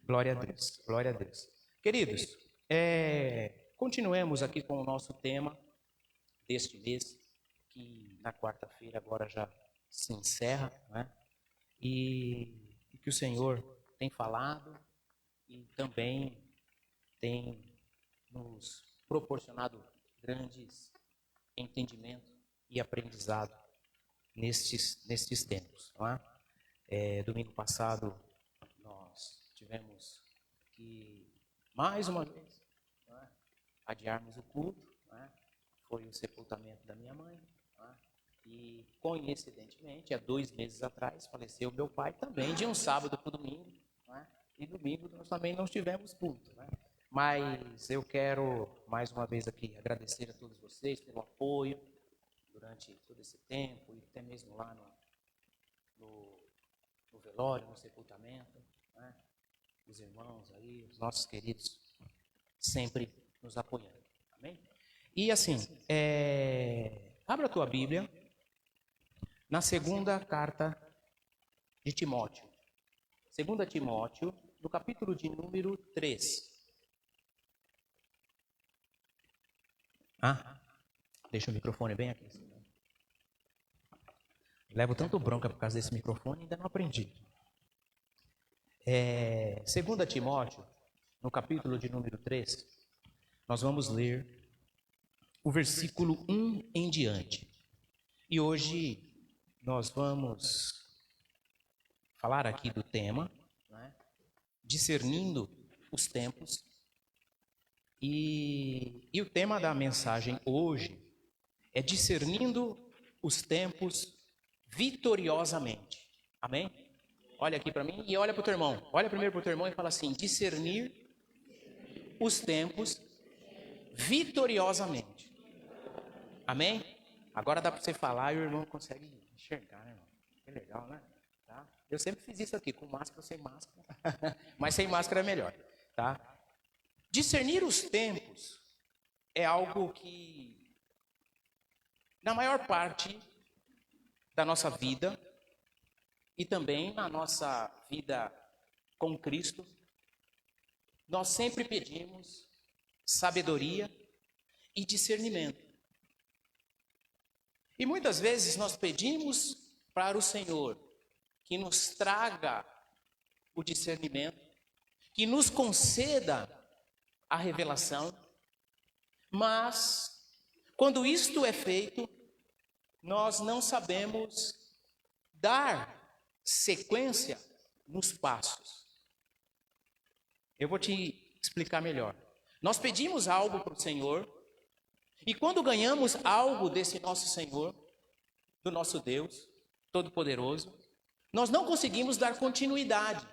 Glória a Deus, glória a Deus. Queridos, continuemos aqui com o nosso tema deste mês, que na quarta-feira agora já se encerra, né? E que o Senhor tem falado e também tem nos proporcionado grandes entendimento e aprendizado nestes tempos, não é? Domingo passado nós tivemos que, mais uma vez, não é, adiarmos o culto, não é? Foi o sepultamento da minha mãe, não é? E coincidentemente, há 2 meses atrás, faleceu meu pai também, de um sábado para o domingo, não é? E domingo nós também não tivemos culto, né? Mas eu quero, mais uma vez aqui, agradecer a todos vocês pelo apoio durante todo esse tempo, e até mesmo lá no velório, no sepultamento, né? Os irmãos aí, os nossos queridos, sempre nos apoiando, amém? E assim, abra a tua Bíblia na segunda carta de Timóteo, 2 Timóteo, no capítulo de número 3. Deixa o microfone bem aqui. Levo tanto bronca por causa desse microfone, ainda não aprendi. 2 Timóteo, no capítulo de número 3, nós vamos ler o versículo 1 em diante. E hoje nós vamos falar aqui do tema, né, discernindo os tempos. E o tema da mensagem hoje é discernindo os tempos vitoriosamente. Amém? Olha aqui para mim e olha para o teu irmão. Olha primeiro para o teu irmão e fala assim: discernir os tempos vitoriosamente. Amém? Agora dá para você falar e o irmão consegue enxergar, né, irmão? Que legal, né? Tá? Eu sempre fiz isso aqui, com máscara ou sem máscara. Mas sem máscara é melhor, tá? Discernir os tempos é algo que, na maior parte da nossa vida, e também na nossa vida com Cristo, nós sempre pedimos sabedoria e discernimento. E muitas vezes nós pedimos para o Senhor que nos traga o discernimento, que nos conceda a revelação, mas quando isto é feito, nós não sabemos dar sequência nos passos. Eu vou te explicar melhor. Nós pedimos algo para o Senhor, e quando ganhamos algo desse nosso Senhor, do nosso Deus Todo-Poderoso, nós não conseguimos dar continuidade.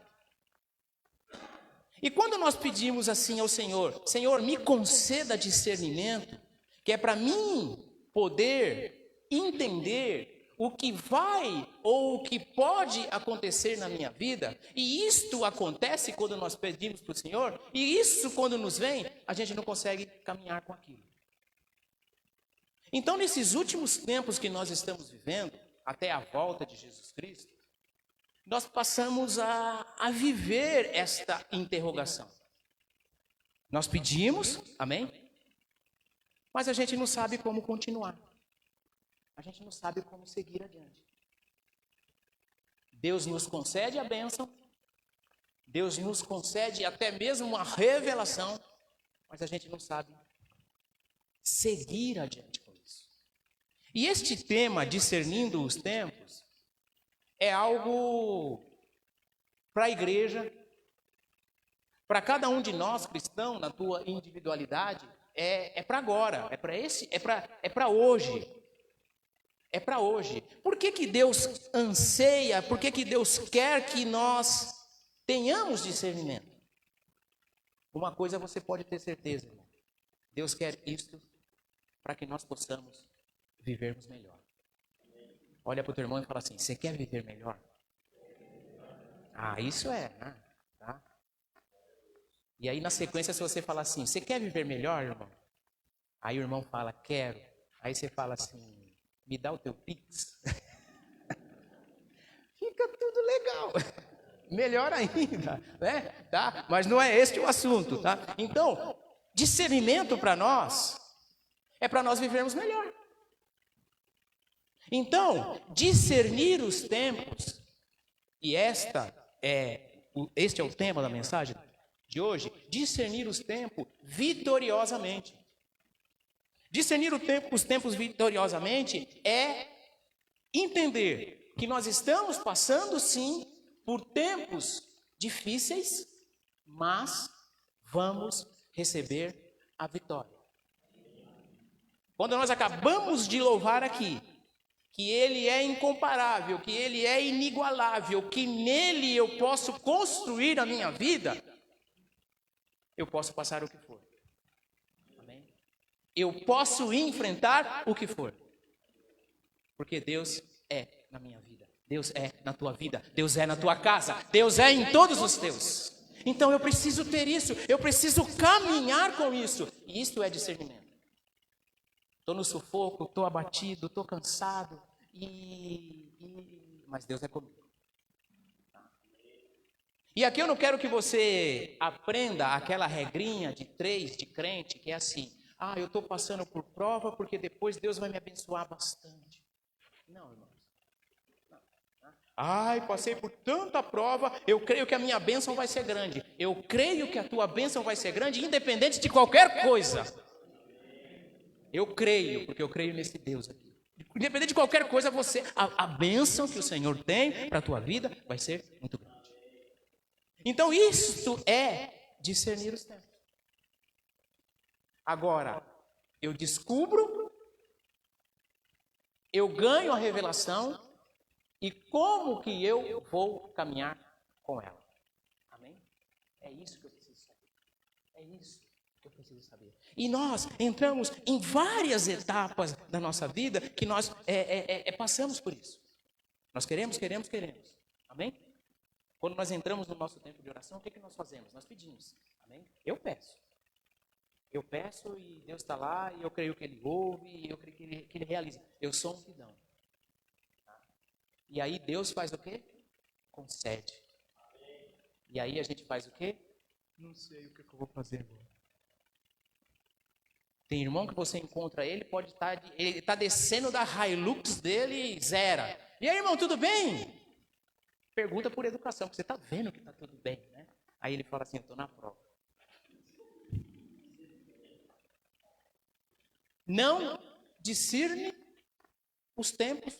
E quando nós pedimos assim ao Senhor: Senhor, me conceda discernimento, que é para mim poder entender o que vai ou o que pode acontecer na minha vida, e isto acontece quando nós pedimos para o Senhor, e isso quando nos vem, a gente não consegue caminhar com aquilo. Então, nesses últimos tempos que nós estamos vivendo, até a volta de Jesus Cristo, nós passamos a viver esta interrogação. Nós pedimos, amém? Mas a gente não sabe como continuar. A gente não sabe como seguir adiante. Deus nos concede a bênção, Deus nos concede até mesmo uma revelação, mas a gente não sabe seguir adiante com isso. E este tema, discernindo os tempos, é algo para a igreja, para cada um de nós cristãos, na tua individualidade, é para agora, é para hoje. É para hoje. Por que Deus anseia, por que Deus quer que nós tenhamos discernimento? Uma coisa você pode ter certeza, irmão. Deus quer isto para que nós possamos vivermos melhor. Olha para o teu irmão e fala assim: você quer viver melhor? Isso é, né? Tá? E aí na sequência, se você falar assim: você quer viver melhor, irmão? Aí o irmão fala: quero. Aí você fala assim: me dá o teu Pix. melhor ainda, né? Tá? Mas não é este o assunto, tá? Então, discernimento para nós é para nós vivermos melhor. Então, discernir os tempos, e este é o tema da mensagem de hoje, discernir os tempos vitoriosamente. Discernir os tempos vitoriosamente é entender que nós estamos passando, sim, por tempos difíceis, mas vamos receber a vitória. Quando nós acabamos de louvar aqui, que Ele é incomparável, que Ele é inigualável, que nele eu posso construir a minha vida, eu posso passar o que for. Amém? Eu posso enfrentar o que for. Porque Deus é na minha vida, Deus é na tua vida, Deus é na tua casa, Deus é em todos os teus. Então eu preciso ter isso, eu preciso caminhar com isso. E isto é discernimento. Estou no sufoco, estou abatido, estou cansado, mas Deus é comigo. E aqui eu não quero que você aprenda aquela regrinha de 3 de crente, que é assim: eu estou passando por prova porque depois Deus vai me abençoar bastante. Não, irmãos. Passei por tanta prova, eu creio que a minha bênção vai ser grande. Eu creio que a tua bênção vai ser grande, independente de qualquer coisa. Eu creio, porque eu creio nesse Deus aqui. Independente de qualquer coisa, a bênção que o Senhor tem para a tua vida vai ser muito grande. Então, isso é discernir os tempos. Agora, eu descubro, eu ganho a revelação, e como que eu vou caminhar com ela? Amém? É isso que eu preciso saber. É isso que eu preciso saber. E nós entramos em várias etapas da nossa vida que nós passamos por isso. Nós queremos. Amém? Quando nós entramos no nosso tempo de oração, o que nós fazemos? Nós pedimos. Amém? Eu peço. Eu peço e Deus está lá, e eu creio que Ele ouve, e eu creio que Ele realiza. Eu sou um pidão. E aí Deus faz o quê? Concede. E aí a gente faz o quê? Não sei o que eu vou fazer agora. Tem irmão que você encontra ele, pode estar, ele está descendo da Hilux dele e zera. E aí, irmão, tudo bem? Pergunta por educação, porque você está vendo que está tudo bem, né? Aí ele fala assim: eu estou na prova. Não discerne os tempos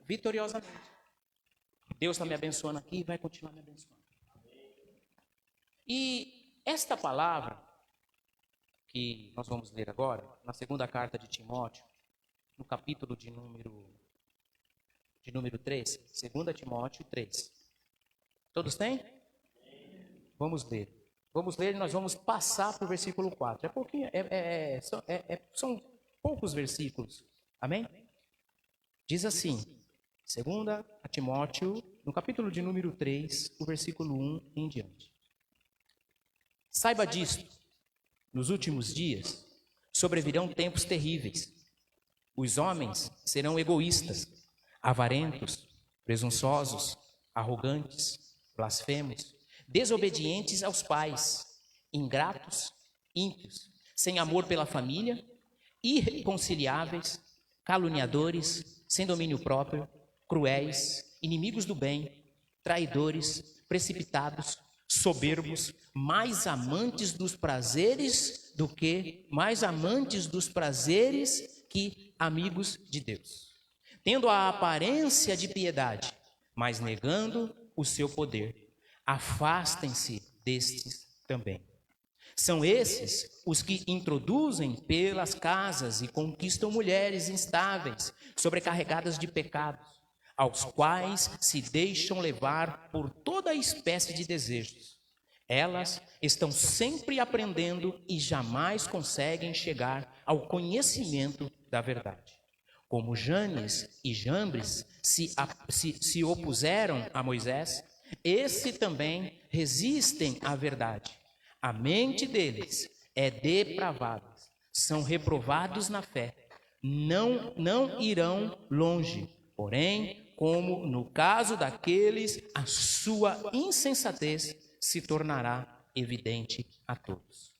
vitoriosamente. Deus está me abençoando aqui e vai continuar me abençoando. E esta palavra que nós vamos ler agora, na segunda carta de Timóteo, no capítulo de número 3, 2 Timóteo 3. Todos têm? Vamos ler. Vamos ler e nós vamos passar para o versículo 4. São poucos versículos. Amém? Diz assim, 2 Timóteo, no capítulo de número 3, o versículo 1 em diante. Saiba disto, nos últimos dias sobrevirão tempos terríveis. Os homens serão egoístas, avarentos, presunçosos, arrogantes, blasfemos, desobedientes aos pais, ingratos, ímpios, sem amor pela família, irreconciliáveis, caluniadores, sem domínio próprio, cruéis, inimigos do bem, traidores, precipitados, soberbos, mais amantes dos prazeres que amigos de Deus, tendo a aparência de piedade, mas negando o seu poder. Afastem-se destes também. São esses os que introduzem pelas casas e conquistam mulheres instáveis, sobrecarregadas de pecados, aos quais se deixam levar por toda espécie de desejos. Elas estão sempre aprendendo e jamais conseguem chegar ao conhecimento da verdade. Como Janes e Jambres se opuseram a Moisés, esse também resistem à verdade. A mente deles é depravada, são reprovados na fé, não irão longe, porém como no caso daqueles, a sua insensatez se tornará evidente a todos.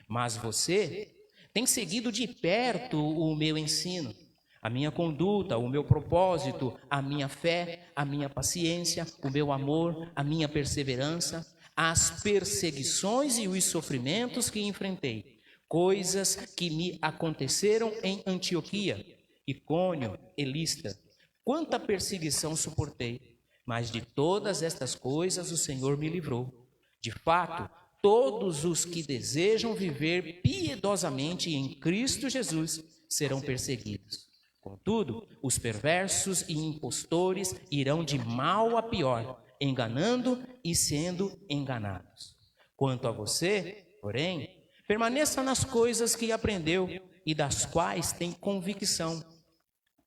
Mas você tem seguido de perto o meu ensino, a minha conduta, o meu propósito, a minha fé, a minha paciência, o meu amor, a minha perseverança, as perseguições e os sofrimentos que enfrentei, coisas que me aconteceram em Antioquia, Icônio e Listra. Quanta perseguição suportei, mas de todas estas coisas o Senhor me livrou. De fato, todos os que desejam viver piedosamente em Cristo Jesus serão perseguidos. Contudo, os perversos e impostores irão de mal a pior, enganando e sendo enganados. Quanto a você, porém, permaneça nas coisas que aprendeu e das quais tem convicção,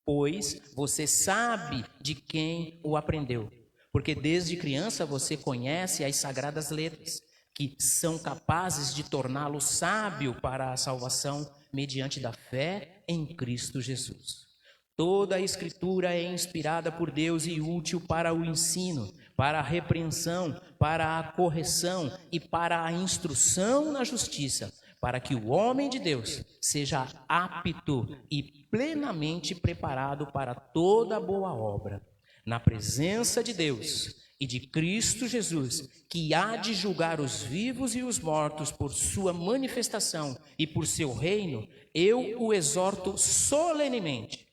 pois você sabe de quem o aprendeu. Porque desde criança você conhece as sagradas letras, que são capazes de torná-lo sábio para a salvação mediante da fé em Cristo Jesus. Toda a Escritura é inspirada por Deus e útil para o ensino, para a repreensão, para a correção e para a instrução na justiça, para que o homem de Deus seja apto e plenamente preparado para toda boa obra. Na presença de Deus e de Cristo Jesus, que há de julgar os vivos e os mortos por sua manifestação e por seu reino, eu o exorto solenemente.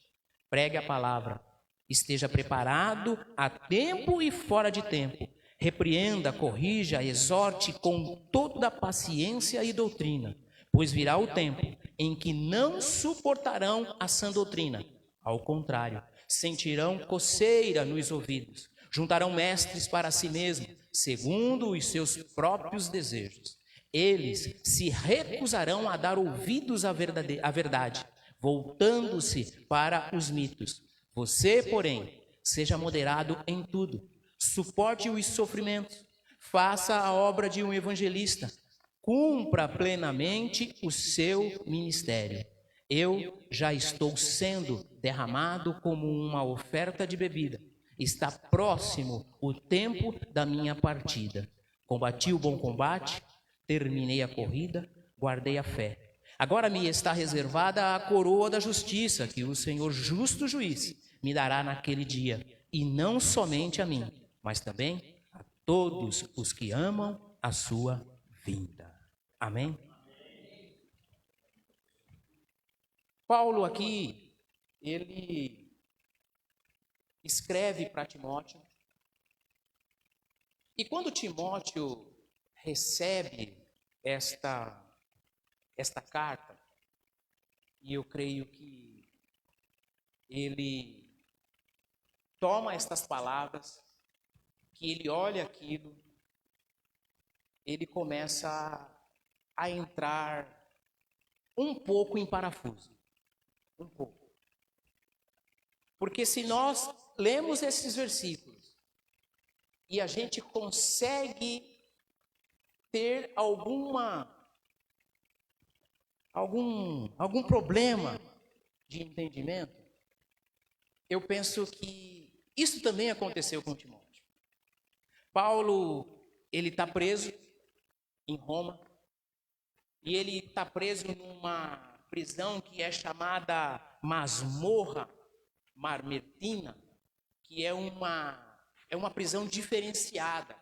Pregue a palavra, esteja preparado a tempo e fora de tempo. Repreenda, corrija, exorte com toda paciência e doutrina, pois virá o tempo em que não suportarão a sã doutrina. Ao contrário, sentirão coceira nos ouvidos, juntarão mestres para si mesmos, segundo os seus próprios desejos. Eles se recusarão a dar ouvidos à verdade, voltando-se para os mitos. Você, porém, seja moderado em tudo, suporte os sofrimentos, faça a obra de um evangelista, cumpra plenamente o seu ministério. Eu já estou sendo derramado como uma oferta de bebida. Está próximo o tempo da minha partida. Combati o bom combate, terminei a corrida, guardei a fé. Agora me está reservada a coroa da justiça, que o Senhor justo juiz me dará naquele dia, e não somente a mim, mas também a todos os que amam a sua vinda. Amém? Paulo aqui, ele escreve para Timóteo, e quando Timóteo recebe esta carta, e eu creio que ele toma estas palavras, que ele olha aquilo, ele começa a entrar um pouco em parafuso. Um pouco. Porque se nós lemos esses versículos e a gente consegue ter algum problema de entendimento, eu penso que isso também aconteceu com Timóteo. Paulo, ele está preso em Roma, e ele está preso numa prisão que é chamada masmorra mamertina, que é uma prisão diferenciada.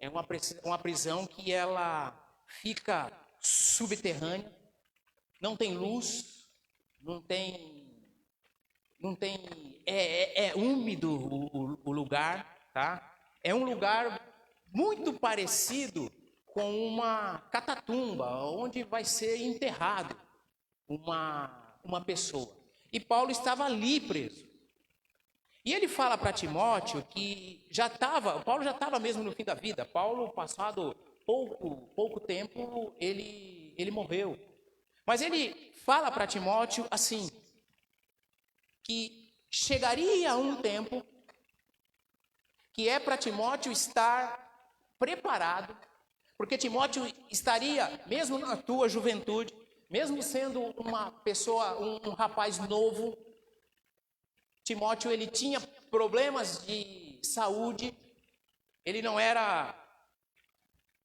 É uma prisão que ela fica subterrânea, não tem luz, é úmido o lugar, tá? É um lugar muito parecido com uma catatumba, onde vai ser enterrado uma pessoa. E Paulo estava ali preso. E ele fala para Timóteo que Paulo já estava mesmo no fim da vida. Paulo, passado pouco tempo, ele morreu. Mas ele fala para Timóteo assim, que chegaria um tempo que é para Timóteo estar preparado, porque Timóteo estaria, mesmo na tua juventude, mesmo sendo uma pessoa, um rapaz novo, Timóteo ele tinha problemas de saúde, ele não era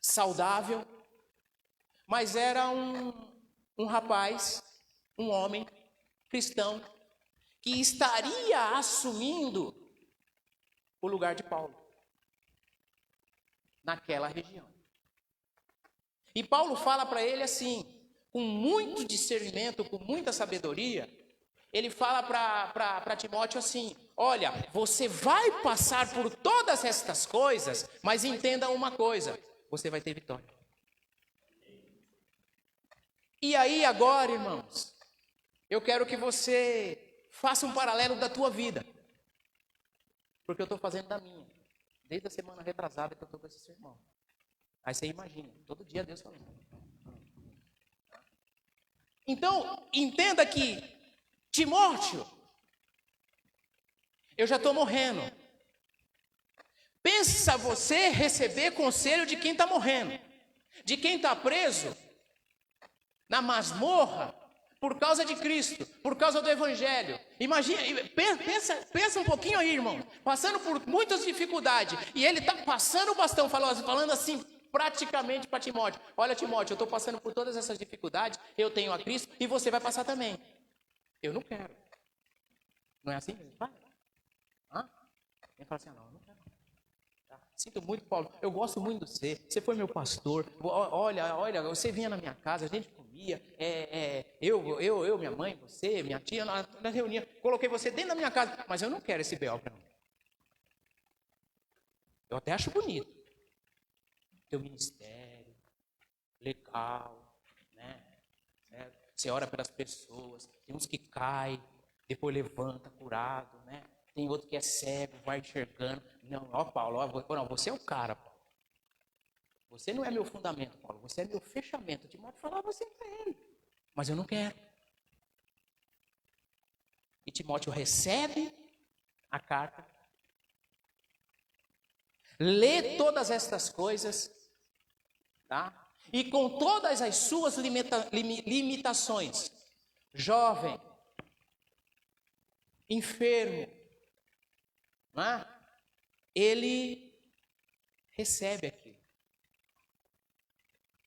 saudável, mas era um rapaz, um homem cristão, que estaria assumindo o lugar de Paulo naquela região. E Paulo fala para ele assim, com muito discernimento, com muita sabedoria, ele fala para Timóteo assim: olha, você vai passar por todas estas coisas, mas entenda uma coisa, você vai ter vitória. E aí agora, irmãos, eu quero que você faça um paralelo da tua vida, porque eu estou fazendo da minha, desde a semana retrasada que eu estou com esse sermão. Aí você imagina, todo dia Deus falando. Então, entenda que, Timóteo, eu já estou morrendo. Pensa você receber conselho de quem está morrendo, de quem está preso na masmorra por causa de Cristo, por causa do Evangelho. Imagina, pensa um pouquinho aí, irmão, passando por muitas dificuldades, e ele está passando o bastão, falando assim, praticamente para Timóteo: olha, Timóteo, eu estou passando por todas essas dificuldades, eu tenho a Cristo e você vai passar também. Eu não quero. Não é assim? Vai. Ele fala assim: não, eu não quero. Tá. Sinto muito, Paulo, eu gosto muito de você, você foi meu pastor, olha, você vinha na minha casa, a gente comia, eu, minha mãe, você, minha tia, na reunião, coloquei você dentro da minha casa, mas eu não quero esse B.O. para mim. Eu até acho bonito teu ministério, legal, né? Você ora pelas pessoas, tem uns que caem, depois levanta, curado, né? Tem outro que é cego, vai enxergando. Não, ó Paulo, não, você é o cara, Paulo. Você não é meu fundamento, Paulo, você é meu fechamento. Timóteo falava você para ele, mas eu não quero. E Timóteo recebe a carta, lê todas estas coisas, tá? E com todas as suas limitações, jovem, enfermo, não é? Ele recebe aquilo.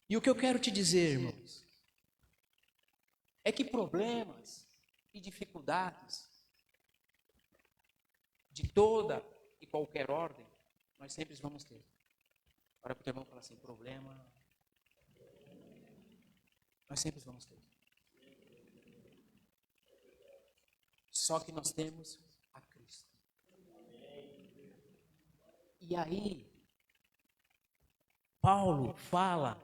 E o que eu quero te dizer, irmãos, é que problemas e dificuldades de toda e qualquer ordem, nós sempre vamos ter. Olha para o teu irmão e fala assim: problema, nós sempre vamos ter. Só que nós temos a Cristo. E aí, Paulo fala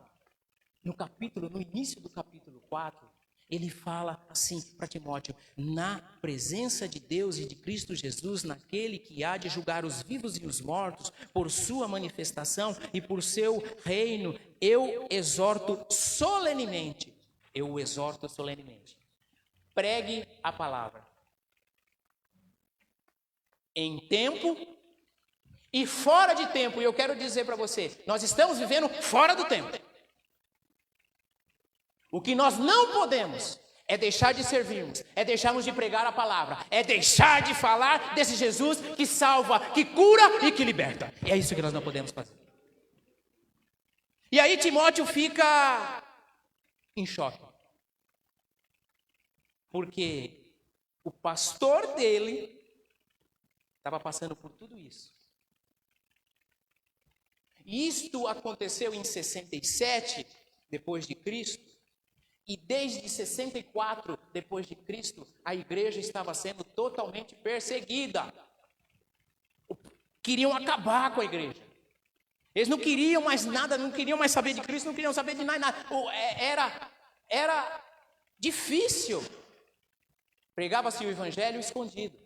no início do capítulo 4, ele fala assim para Timóteo: na presença de Deus e de Cristo Jesus, naquele que há de julgar os vivos e os mortos, por sua manifestação e por seu reino, eu exorto solenemente. Pregue a palavra em tempo e fora de tempo. E eu quero dizer para você, nós estamos vivendo fora do tempo. O que nós não podemos é deixar de servirmos, é deixarmos de pregar a palavra, é deixar de falar desse Jesus que salva, que cura e que liberta. E é isso que nós não podemos fazer. E aí Timóteo fica em choque, porque o pastor dele estava passando por tudo isso. Isto aconteceu em 67 depois de Cristo. E desde 64 depois de Cristo, a igreja estava sendo totalmente perseguida. Queriam acabar com a igreja. Eles não queriam mais nada, não queriam mais saber de Cristo, não queriam saber de nada. Era difícil. Pregava-se o evangelho escondido,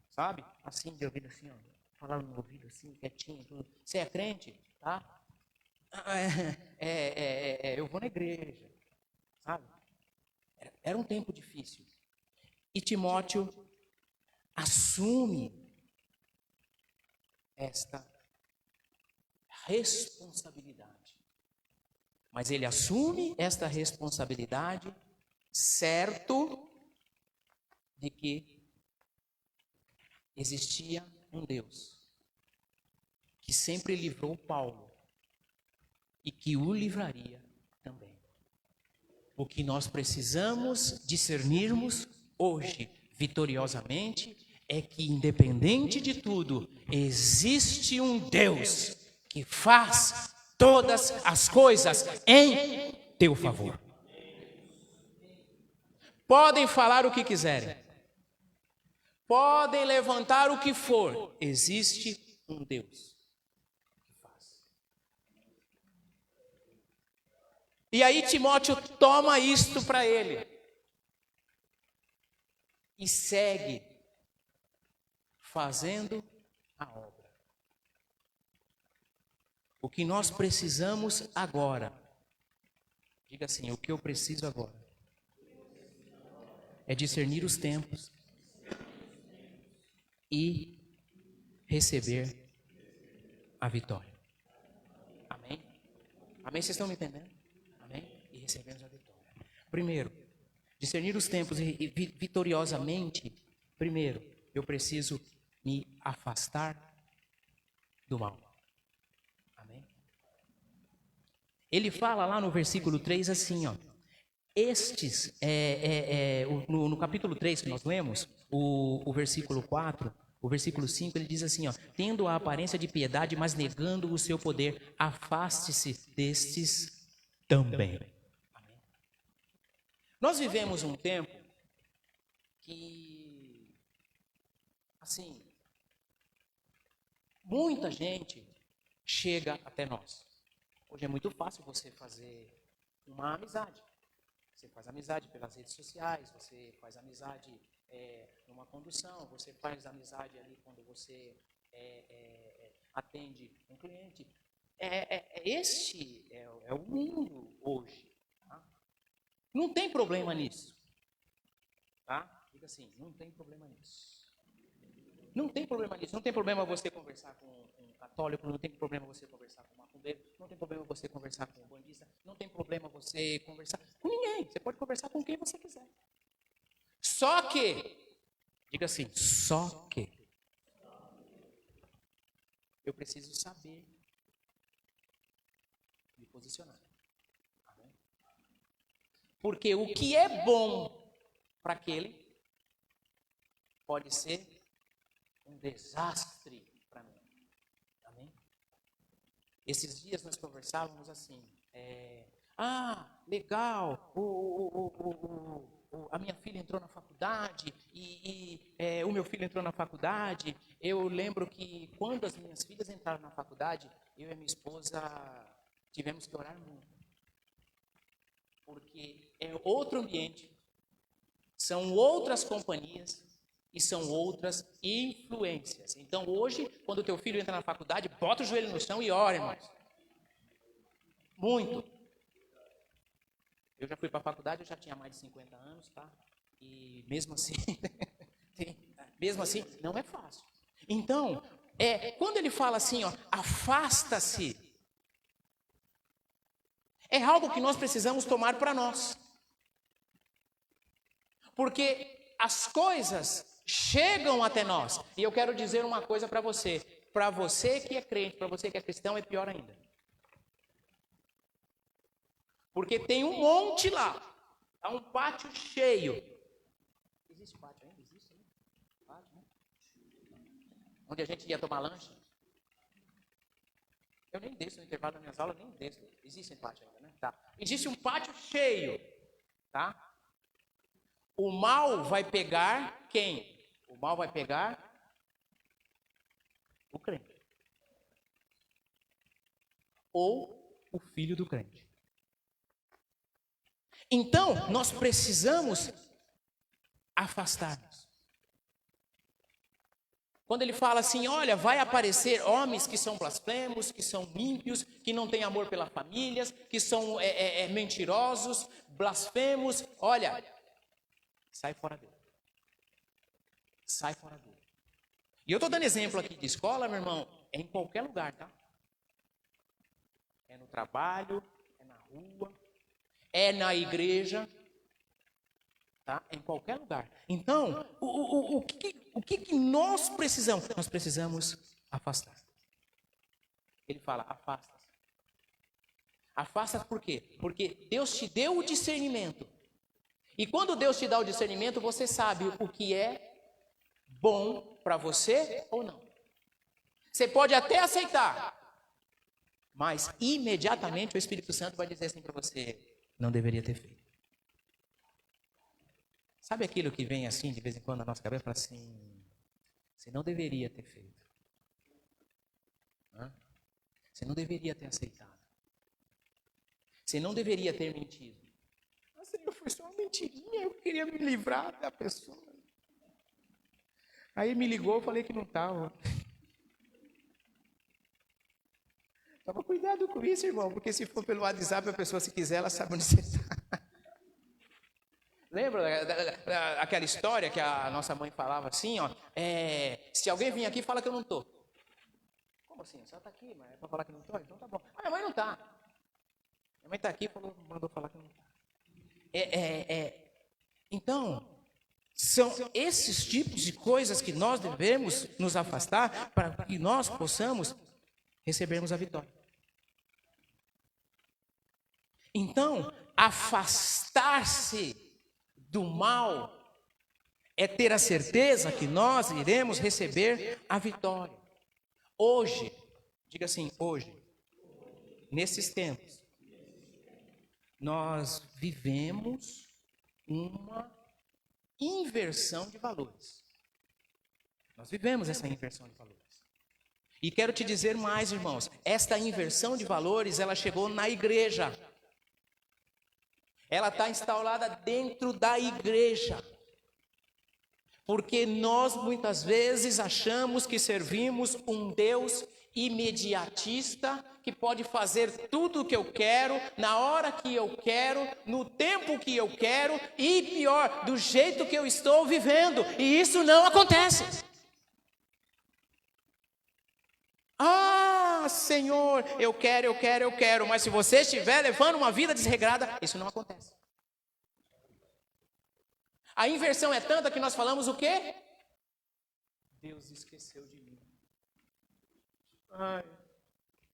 sabe? Assim, de ouvido assim, ó. Falava no ouvido assim, quietinho. Tudo. Você é crente? Tá? Eu vou na igreja. Sabe? Era um tempo difícil. E Timóteo assume esta responsabilidade. Mas ele assume esta responsabilidade certo de que existia um Deus que sempre livrou Paulo e que o livraria também. O que nós precisamos discernirmos hoje, vitoriosamente, é que, independente de tudo, existe um Deus que faz todas as coisas em teu favor. Podem falar o que quiserem, podem levantar o que for, existe um Deus que faz. E aí Timóteo toma isto para ele e segue fazendo a obra. O que nós precisamos agora, diga assim, o que eu preciso agora é discernir os tempos e receber a vitória. Amém? Amém? Vocês estão me entendendo? Amém? E recebemos a vitória. Primeiro, discernir os tempos e vitoriosamente. Primeiro, eu preciso me afastar do mal. Amém? Ele fala lá no versículo 3 assim, ó. Estes, no capítulo 3 que nós lemos, o versículo 4, o versículo 5, ele diz assim, ó, tendo a aparência de piedade, mas negando o seu poder, afaste-se destes também. Amém. Nós vivemos um tempo que, assim, muita gente chega até nós. Hoje é muito fácil você fazer uma amizade. Você faz amizade pelas redes sociais, você faz amizade numa condução, você faz amizade ali quando você atende um cliente. Este é o mundo hoje. Tá? Não tem problema nisso. Tá? Diga assim, não tem problema nisso. Não tem problema nisso. Não tem problema você conversar com um católico, não tem problema você conversar com um macumbeiro, não tem problema você conversar com um bandista, não tem problema você conversar com ninguém. Você pode conversar com quem você quiser. Só que, diga assim, só que eu preciso saber me posicionar. Amém? Porque o que é bom para aquele pode ser um desastre para mim. Amém? Esses dias nós conversávamos assim, legal, a minha filha entrou na faculdade e o meu filho entrou na faculdade. Eu lembro que quando as minhas filhas entraram na faculdade, eu e a minha esposa tivemos que orar muito. Porque é outro ambiente, são outras companhias, e são outras influências. Então hoje, quando o teu filho entra na faculdade, bota o joelho no chão e ora, irmãos. Muito. Eu já fui para a faculdade, eu já tinha mais de 50 anos, tá? E mesmo assim, não é fácil. Então, quando ele fala assim, ó, afasta-se, é algo que nós precisamos tomar para nós. Porque as coisas chegam até nós. E eu quero dizer uma coisa para você. Para você que é crente, para você que é cristão, é pior ainda. Porque tem um monte lá. Há um pátio cheio. Existe pátio ainda? Existe ainda? Pátio, né? Onde a gente ia tomar lanche. Eu nem desço no intervalo das minhas aulas, nem desço. Existe pátio ainda, né? Tá. Existe um pátio cheio. Tá? O mal vai pegar quem? O mal vai pegar o crente. Ou o filho do crente. Então, nós precisamos afastar-nos. Quando ele fala assim, olha, vai aparecer homens que são blasfemos, que são ímpios, que não têm amor pelas famílias, que são mentirosos, blasfemos, olha, sai fora dele. Sai fora dele. E eu estou dando exemplo aqui de escola, meu irmão, é em qualquer lugar, tá? É no trabalho, é na rua, é na igreja, Tá? Em qualquer lugar. Então, o que nós precisamos? Nós precisamos afastar. Ele fala, afasta. Afasta por quê? Porque Deus te deu o discernimento. E quando Deus te dá o discernimento, você sabe o que é bom para você ou não. Você pode até aceitar, mas imediatamente o Espírito Santo vai dizer assim para você, não deveria ter feito. Sabe aquilo que vem assim de vez em quando na nossa cabeça? Fala assim, você não deveria ter feito. Você não deveria ter aceitado. Você não deveria ter mentido. Mas foi só uma mentirinha, eu queria me livrar da pessoa. Aí me ligou, eu falei que não estava. Toma cuidado com isso, irmão, porque se for pelo WhatsApp, a pessoa, se quiser, ela sabe onde você está. Lembra aquela história que a nossa mãe falava assim, ó? Se alguém vir aqui, fala que eu não estou. Como assim? Você está aqui, mas é para falar que não estou? Então tá bom. Ah, minha mãe não está. Minha mãe está aqui e mandou falar que não está. Então, são esses tipos de coisas que nós devemos nos afastar para que nós possamos recebermos a vitória. Então, afastar-se do mal é ter a certeza que nós iremos receber a vitória. Hoje, diga assim, hoje, nesses tempos, nós vivemos uma inversão de valores. Nós vivemos essa inversão de valores. E quero te dizer mais, irmãos, esta inversão de valores, ela chegou na igreja. Ela está instalada dentro da igreja. Porque nós muitas vezes achamos que servimos um Deus imediatista, que pode fazer tudo o que eu quero, na hora que eu quero, no tempo que eu quero e pior, do jeito que eu estou vivendo. E isso não acontece. Ah, Senhor, eu quero, mas se você estiver levando uma vida desregrada, isso não acontece. A inversão é tanta que nós falamos o quê? Deus esqueceu de mim. Ai,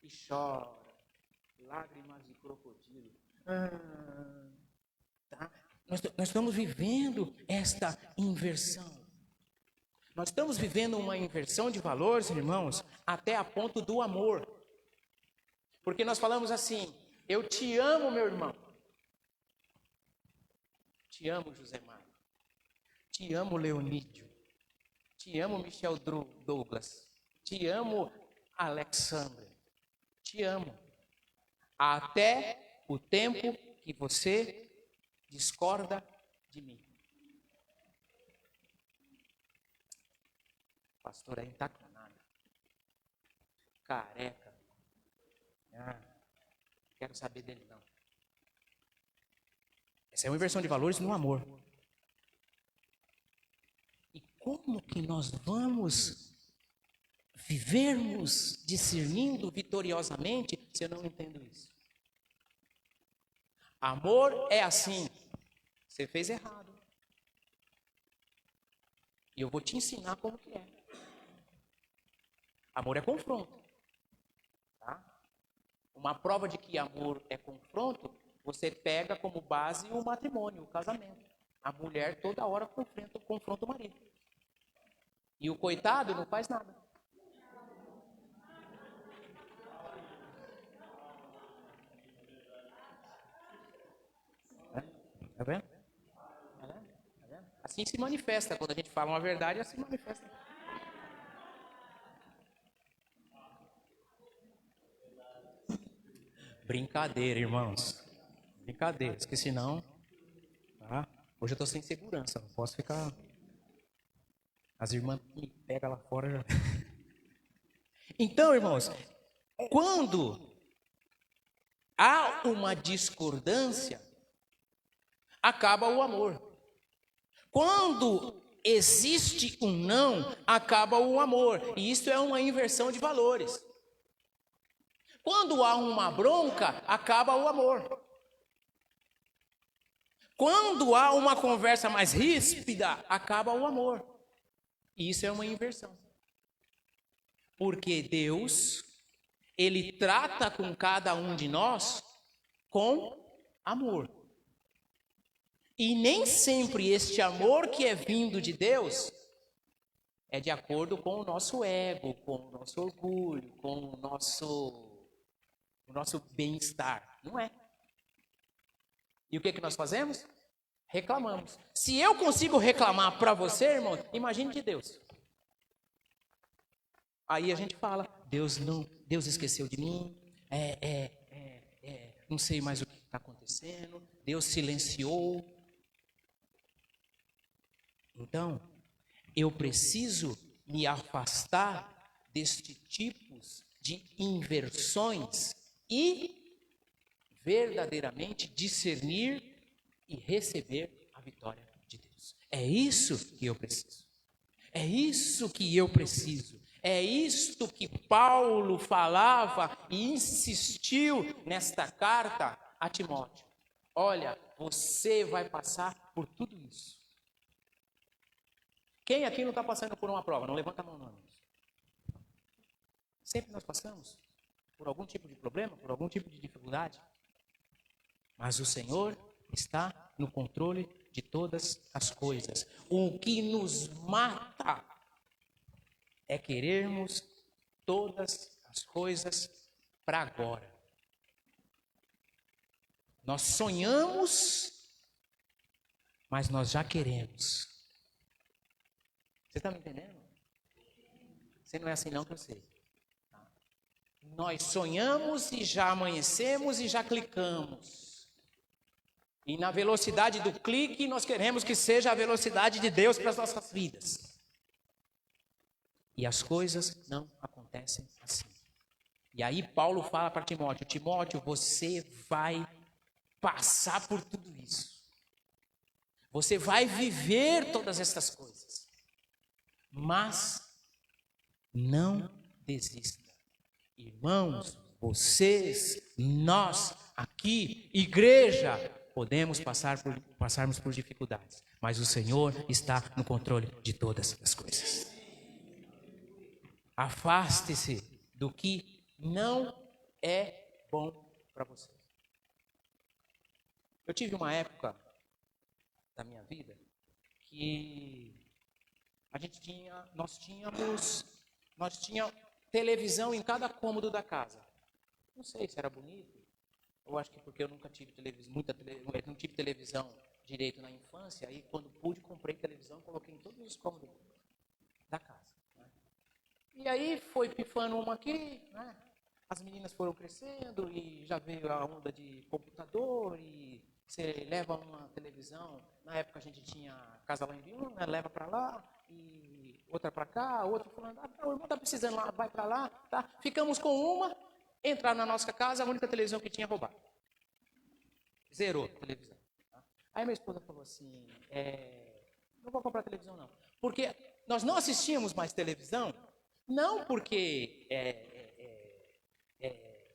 e chora, lágrimas de crocodilo. Tá? Nós estamos vivendo esta inversão. Nós estamos vivendo uma inversão de valores, irmãos, até a ponto do amor. Porque nós falamos assim, eu te amo, meu irmão. Te amo, José Mário. Te amo, Leonídio. Te amo, Michel Douglas. Te amo, Alexandre. Te amo. Até o tempo que você discorda de mim. Pastor aí não está com nada. Careca. Quero saber dele não. Essa é uma inversão de valores no amor. E como que nós vamos vivermos discernindo vitoriosamente se eu não entendo isso? Amor é assim. Você fez errado. E eu vou te ensinar como que é. Amor é confronto. Tá? Uma prova de que amor é confronto, você pega como base o matrimônio, o casamento. A mulher toda hora confronta o marido. E o coitado não faz nada. Tá vendo? Assim se manifesta. Quando a gente fala uma verdade, assim se manifesta. Brincadeira, irmãos. Brincadeira, porque senão, tá? Hoje eu estou sem segurança, não posso ficar. As irmãs me pegam lá fora já. Então, irmãos, quando há uma discordância, acaba o amor. Quando existe um não, acaba o amor. E isso é uma inversão de valores. Quando há uma bronca, acaba o amor. Quando há uma conversa mais ríspida, acaba o amor. E isso é uma inversão. Porque Deus, Ele trata com cada um de nós com amor. E nem sempre este amor que é vindo de Deus é de acordo com o nosso ego, com o nosso orgulho, com o nosso bem-estar. Não é. E o que nós fazemos? Reclamamos. Se eu consigo reclamar para você, irmão, imagine de Deus. Aí a gente fala, Deus esqueceu de mim, não sei mais o que está acontecendo, Deus silenciou. Então, eu preciso me afastar deste tipo de inversões e verdadeiramente discernir e receber a vitória de Deus. É isso que eu preciso. É isso que eu preciso. É isto que Paulo falava e insistiu nesta carta a Timóteo. Olha, você vai passar por tudo isso. Quem aqui não está passando por uma prova? Não levanta a mão, não. Sempre nós passamos por algum tipo de problema, por algum tipo de dificuldade. Mas o Senhor está no controle de todas as coisas. O que nos mata é querermos todas as coisas para agora. Nós sonhamos, mas nós já queremos. Você está me entendendo? Você não é assim não que eu sei. Tá? Nós sonhamos e já amanhecemos e já clicamos. E na velocidade do clique, nós queremos que seja a velocidade de Deus para as nossas vidas. E as coisas não acontecem assim. E aí Paulo fala para Timóteo, Timóteo, você vai passar por tudo isso. Você vai viver todas essas coisas. Mas não desista. Irmãos, vocês, nós, aqui, igreja, podemos passarmos por dificuldades. Mas o Senhor está no controle de todas as coisas. Afaste-se do que não é bom para você. Eu tive uma época da minha vida que nós tínhamos televisão em cada cômodo da casa. Não sei se era bonito, ou acho que porque eu nunca tive não tive televisão direito na infância, aí quando pude comprei televisão, coloquei em todos os cômodos da casa. Né? E aí foi pifando uma aqui, né? As meninas foram crescendo e já veio a onda de computador e você leva uma televisão, na época a gente tinha casa lá em Biúna, leva para lá e outra para cá, outra falando, o irmão está precisando lá, vai para lá, tá? Ficamos com uma, entraram na nossa casa, a única televisão que tinha roubado. Zerou a televisão. Tá? Aí minha esposa falou assim, não vou comprar televisão não, porque nós não assistíamos mais televisão, não porque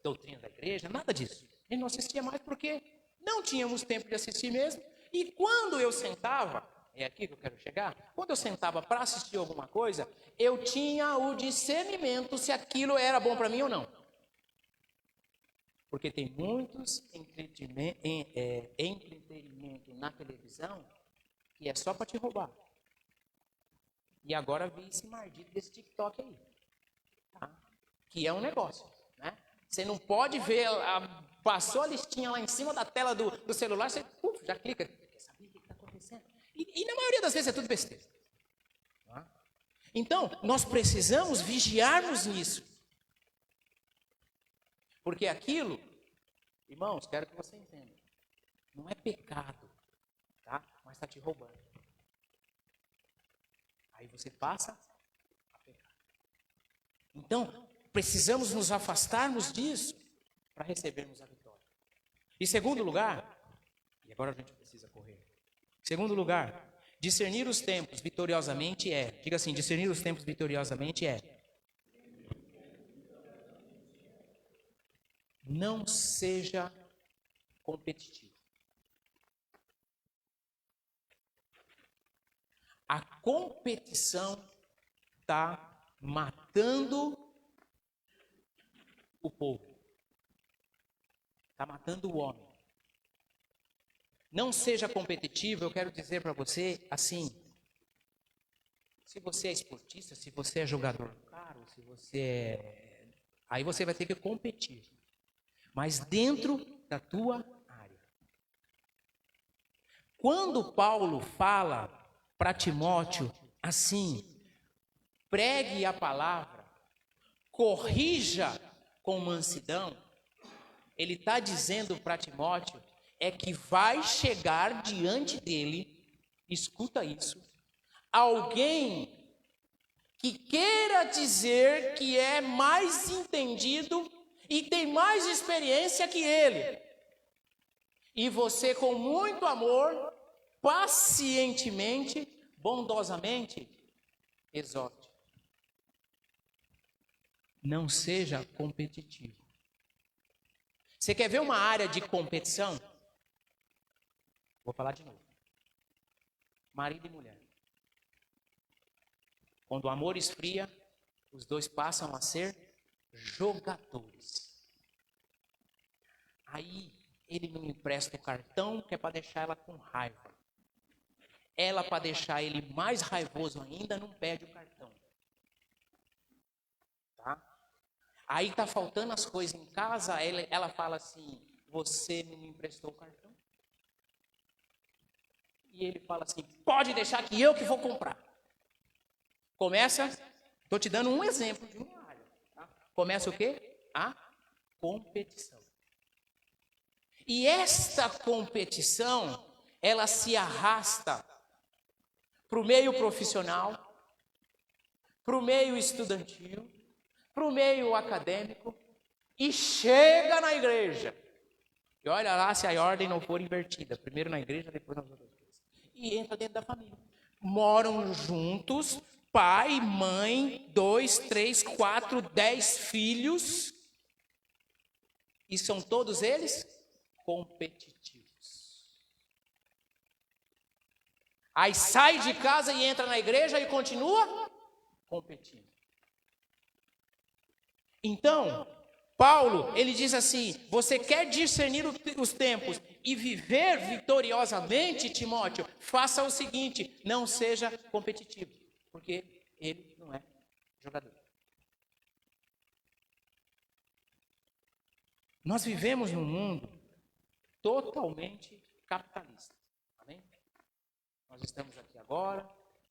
doutrina da igreja, nada disso. A gente não assistia mais porque não tínhamos tempo de assistir mesmo. E quando eu sentava, é aqui que eu quero chegar, quando eu sentava para assistir alguma coisa, eu tinha o discernimento se aquilo era bom para mim ou não. Porque tem muitos entretenimento na televisão que é só para te roubar. E agora vi esse maldito desse TikTok aí. Tá? Que é um negócio, né? Você não pode ver, passou a listinha lá em cima da tela do celular, você já clica. Quer saber o que está acontecendo? E na maioria das vezes é tudo besteira. Tá? Então, nós precisamos vigiarmos nisso. Porque aquilo, irmãos, quero que você entenda, não é pecado, tá? Mas está te roubando. Aí você passa a pecar. Então, precisamos nos afastarmos disso para recebermos a vitória. Em segundo lugar, e agora a gente precisa correr. Em segundo lugar, discernir os tempos vitoriosamente diga assim, discernir os tempos vitoriosamente não seja competitivo. A competição está matando o povo. Está matando o homem. Não seja competitivo, eu quero dizer para você assim. Se você é esportista, se você é jogador caro, se você é... Aí você vai ter que competir. Mas dentro da tua área. Quando Paulo fala para Timóteo assim, pregue a palavra, corrija com mansidão, ele está dizendo para Timóteo, é que vai chegar diante dele, escuta isso, alguém que queira dizer que é mais entendido e tem mais experiência que ele. E você, com muito amor, pacientemente, bondosamente, exorte. Não seja competitivo. Você quer ver uma área de competição? Vou falar de novo. Marido e mulher. Quando o amor esfria, os dois passam a ser jogadores. Aí ele não empresta o cartão, que é para deixar ela com raiva. Ela, para deixar ele mais raivoso ainda, não pede o cartão. Tá? Aí está faltando as coisas em casa, ela fala assim, você não me emprestou o cartão? E ele fala assim, pode deixar que eu que vou comprar. Começa, estou te dando um exemplo de uma área. Tá? Começa o quê? A competição. E esta competição, ela se arrasta para o meio profissional, para o meio estudantil, para o meio acadêmico e chega na igreja. E olha lá se a ordem não for invertida. Primeiro na igreja, depois nas outras coisas. E entra dentro da família. Moram juntos, pai, mãe, 2, 3, 4, 10 filhos. E são todos eles competitivos. Aí sai de casa e entra na igreja e continua competindo. Então, Paulo, ele diz assim, você quer discernir os tempos e viver vitoriosamente, Timóteo, faça o seguinte, não seja competitivo, porque ele não é jogador. Nós vivemos num mundo totalmente capitalista, amém? Nós estamos aqui agora,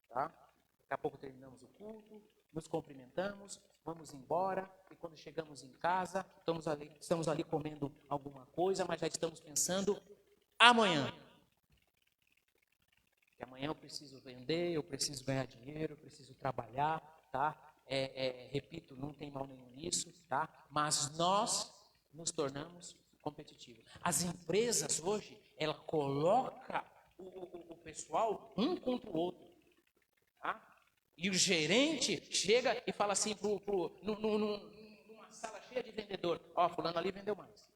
tá? Daqui a pouco terminamos o culto, nos cumprimentamos, vamos embora e quando chegamos em casa, estamos ali comendo alguma coisa, mas já estamos pensando amanhã. Que amanhã eu preciso vender, eu preciso ganhar dinheiro, eu preciso trabalhar, tá? Repito, não tem mal nenhum nisso, tá? Mas nós nos tornamos competitivos. As empresas hoje, ela coloca o pessoal um contra o outro, tá? E o gerente chega e fala assim numa sala cheia de vendedor, ó, fulano ali vendeu mais.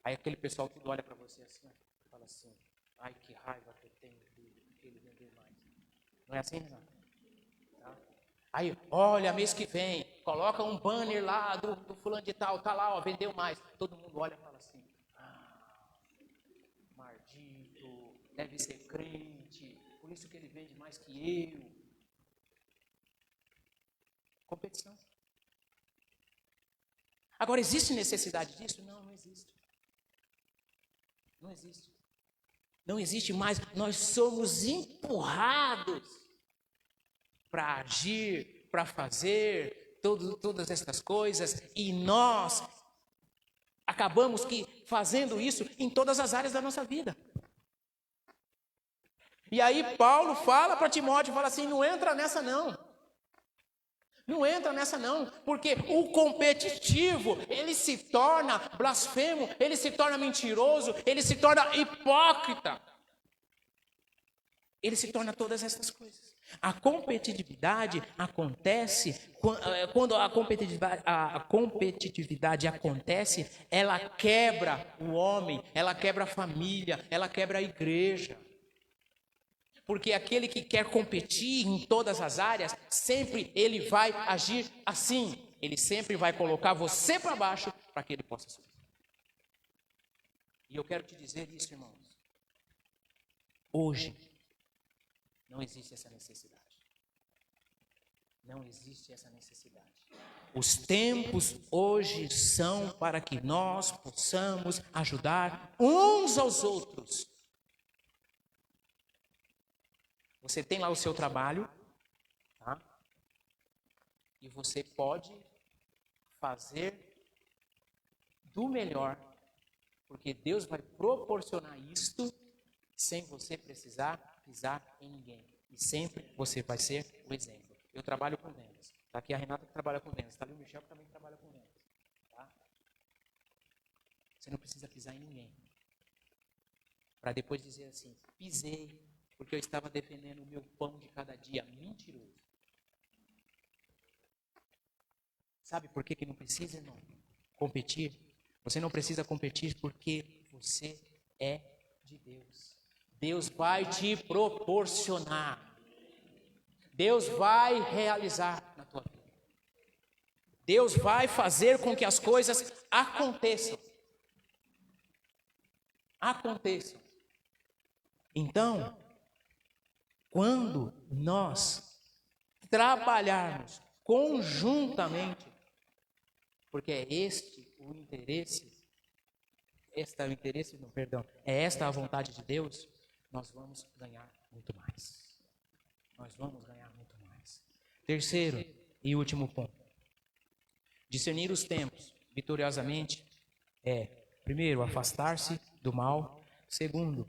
Aí aquele pessoal tudo olha para você assim, ó, fala assim, ai que raiva que eu tenho que ele vendeu mais. Não é assim, Renato? Tá? Aí, olha, mês que vem, coloca um banner lá do fulano de tal, tá lá, ó, vendeu mais. Todo mundo olha e fala assim, maldito, deve ser crente, por isso que ele vende mais que eu. Competição. Agora, existe necessidade disso? Não, não existe. Não existe. Não existe mais. Nós somos empurrados para agir, para fazer todas essas coisas, e nós acabamos fazendo isso em todas as áreas da nossa vida. E aí Paulo fala para Timóteo, fala assim, não entra nessa não. Não entra nessa não, porque o competitivo, ele se torna blasfemo, ele se torna mentiroso, ele se torna hipócrita. Ele se torna todas essas coisas. A competitividade acontece, quando a competitividade acontece, ela quebra o homem, ela quebra a família, ela quebra a igreja. Porque aquele que quer competir em todas as áreas, sempre ele vai agir assim. Ele sempre vai colocar você para baixo para que ele possa subir. E eu quero te dizer isso, irmãos. Hoje, não existe essa necessidade. Não existe essa necessidade. Os tempos hoje são para que nós possamos ajudar uns aos outros. Você tem lá o seu trabalho, tá? E você pode fazer do melhor, porque Deus vai proporcionar isto sem você precisar pisar em ninguém. E sempre você vai ser o exemplo. Eu trabalho com vendas. Está aqui a Renata que trabalha com vendas. Está ali o Michel que também trabalha com vendas. Tá? Você não precisa pisar em ninguém. Para depois dizer assim, pisei, porque eu estava defendendo o meu pão de cada dia. Mentiroso. Sabe por que não precisa, irmão? Competir? Você não precisa competir porque você é de Deus. Deus vai te proporcionar. Deus vai realizar na tua vida. Deus vai fazer com que as coisas aconteçam. Aconteçam. Então, quando nós trabalharmos conjuntamente, porque é este o interesse, é esta a vontade de Deus, nós vamos ganhar muito mais. Nós vamos ganhar muito mais. Terceiro e último ponto. Discernir os tempos vitoriosamente é, primeiro, afastar-se do mal. Segundo,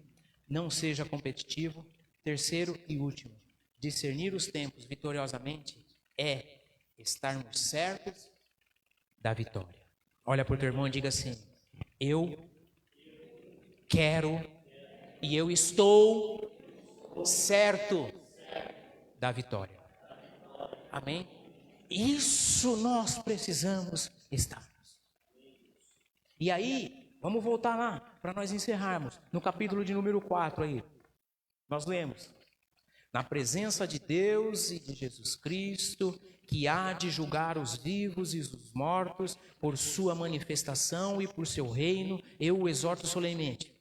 não seja competitivo. Terceiro e último, discernir os tempos vitoriosamente é estarmos certos da vitória. Olha para o teu irmão e diga assim: eu quero e eu estou certo da vitória. Amém? Isso nós precisamos estarmos. E aí, vamos voltar lá, para nós encerrarmos. No capítulo de número 4 aí, nós lemos: na presença de Deus e de Jesus Cristo, que há de julgar os vivos e os mortos, por sua manifestação e por seu reino, eu o exorto solenemente.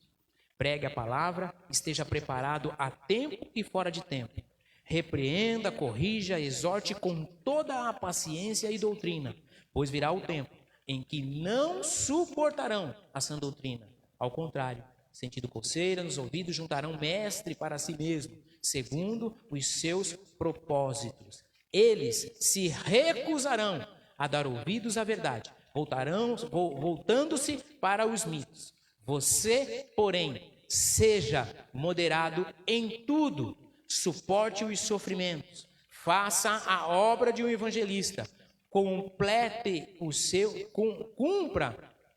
Pregue a palavra, esteja preparado a tempo e fora de tempo. Repreenda, corrija, exorte com toda a paciência e doutrina, pois virá o tempo em que não suportarão a sã doutrina. Ao contrário, sentindo coceira nos ouvidos, juntarão mestre para si mesmo, segundo os seus propósitos. Eles se recusarão a dar ouvidos à verdade, voltando-se para os mitos. Você, porém, seja moderado em tudo, suporte os sofrimentos, faça a obra de um evangelista, cumpra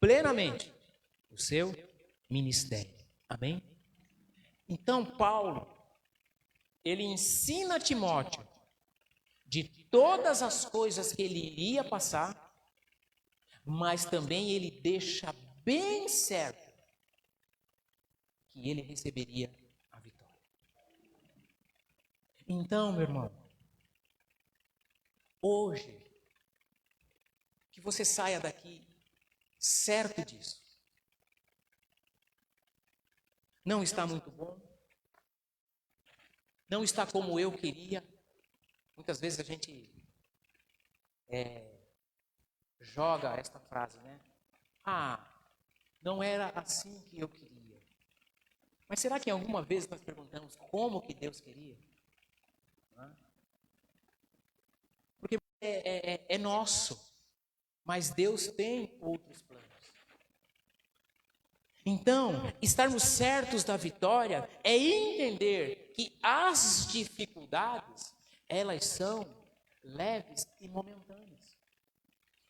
plenamente o seu ministério. Amém? Então, Paulo, ele ensina a Timóteo de todas as coisas que ele iria passar, mas também ele deixa bem certo que ele receberia a vitória. Então, meu irmão, hoje, que você saia daqui certo disso. Não está muito bom, não está como eu queria. Muitas vezes a gente joga esta frase, né? Ah, não era assim que eu queria. Mas será que alguma vez nós perguntamos como que Deus queria? Porque é nosso, mas Deus tem outros planos. Então, estarmos certos da vitória é entender que as dificuldades, elas são leves e momentâneas.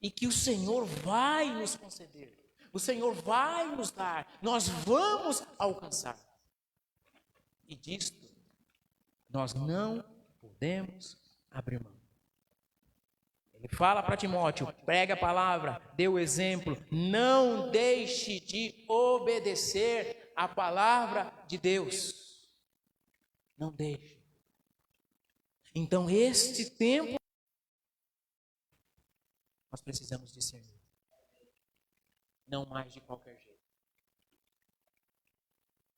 E que o Senhor vai nos conceder, o Senhor vai nos dar, nós vamos alcançar. E disto, nós não podemos abrir mão. Ele fala para Timóteo, prega a palavra, dê o exemplo, não deixe de obedecer a palavra de Deus. Não deixe. Então, este tempo, nós precisamos discernir. Não mais de qualquer jeito.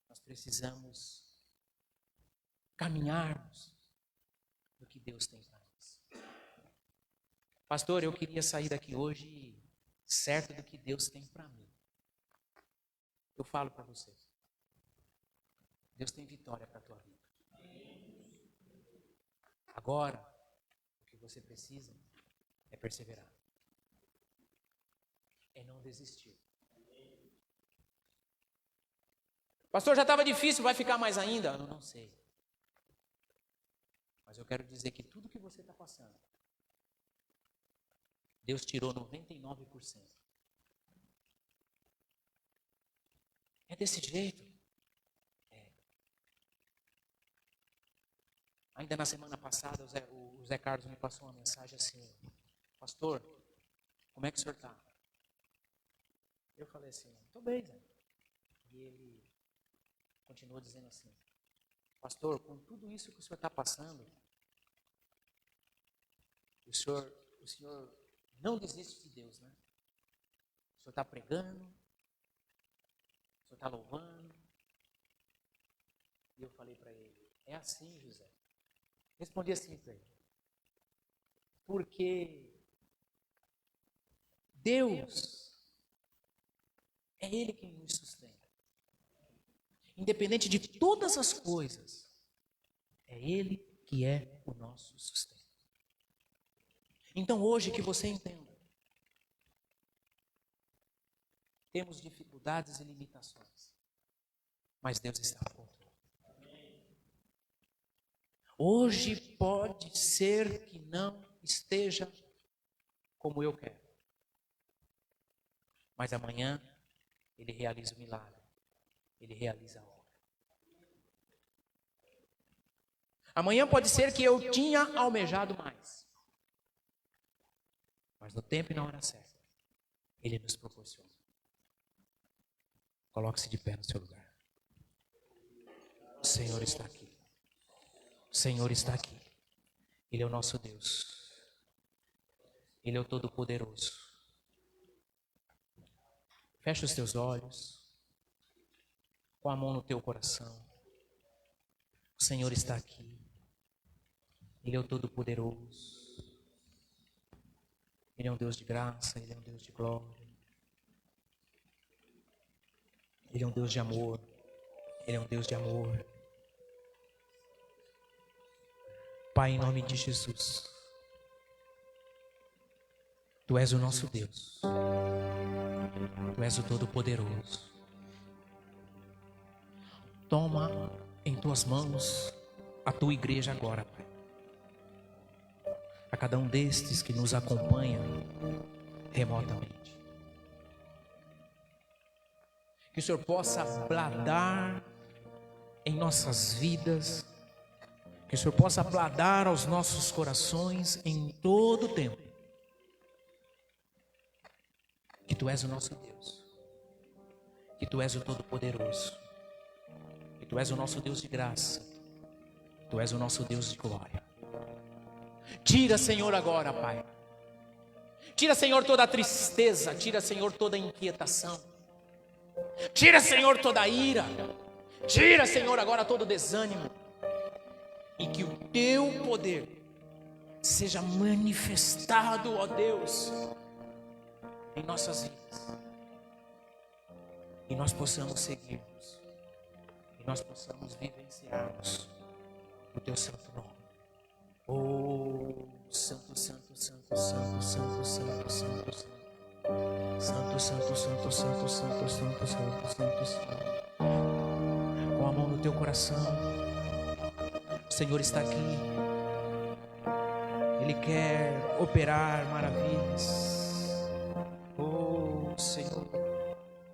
Nós precisamos caminharmos no que Deus tem para nós. Pastor, eu queria sair daqui hoje certo do que Deus tem para mim. Eu falo para você. Deus tem vitória para a tua vida. Agora, o que você precisa é perseverar. É não desistir. Pastor, já estava difícil, vai ficar mais ainda? Eu não sei. Mas eu quero dizer que tudo que você está passando, Deus tirou 99%. É desse jeito? É. Ainda na semana passada, o Zé Carlos me passou uma mensagem assim: pastor, como é que o senhor está? Eu falei assim: estou bem, Zé. E ele continuou dizendo assim: pastor, com tudo isso que o senhor está passando, o senhor não desiste de Deus, né? O senhor está pregando, o senhor está louvando. E eu falei para ele: é assim, José. Respondi assim para ele: porque Deus é Ele quem nos sustenta. Independente de todas as coisas, é Ele que é o nosso sustento. Então hoje que você entenda, temos dificuldades e limitações, mas Deus está no controle. Hoje pode ser que não esteja como eu quero, mas amanhã Ele realiza o milagre, Ele realiza a obra. Amanhã pode ser que eu tinha almejado mais, mas no tempo e na hora certa, Ele nos proporciona. Coloque-se de pé no seu lugar. O Senhor está aqui. O Senhor está aqui. Ele é o nosso Deus. Ele é o Todo-Poderoso. Fecha os teus olhos, com a mão no teu coração. O Senhor está aqui. Ele é o Todo-Poderoso. Ele é um Deus de graça, Ele é um Deus de glória. Ele é um Deus de amor. Ele é um Deus de amor. Pai, em nome de Jesus, Tu és o nosso Deus. Tu és o Todo-Poderoso. Toma em Tuas mãos a Tua igreja agora, Pai. A cada um destes que nos acompanha remotamente. Que o Senhor possa bradar em nossas vidas. Que o Senhor possa bradar aos nossos corações em todo o tempo. Que Tu és o nosso Deus. Que Tu és o Todo-Poderoso. Que Tu és o nosso Deus de graça. Tu és o nosso Deus de glória. Tira, Senhor, agora, Pai. Tira, Senhor, toda a tristeza. Tira, Senhor, toda a inquietação. Tira, Senhor, toda a ira. Tira, Senhor, agora todo o desânimo. E que o Teu poder seja manifestado, ó Deus, em nossas vidas. E nós possamos seguirmos. E nós possamos vivenciarmos o Teu santo nome. Oh, santo, santo, santo, santo, santo, santo, santo, santo. Santo, santo, santo, santo, santo, santo, santo, santo, santo. Com a mão no teu coração, o Senhor está aqui. Ele quer operar maravilhas.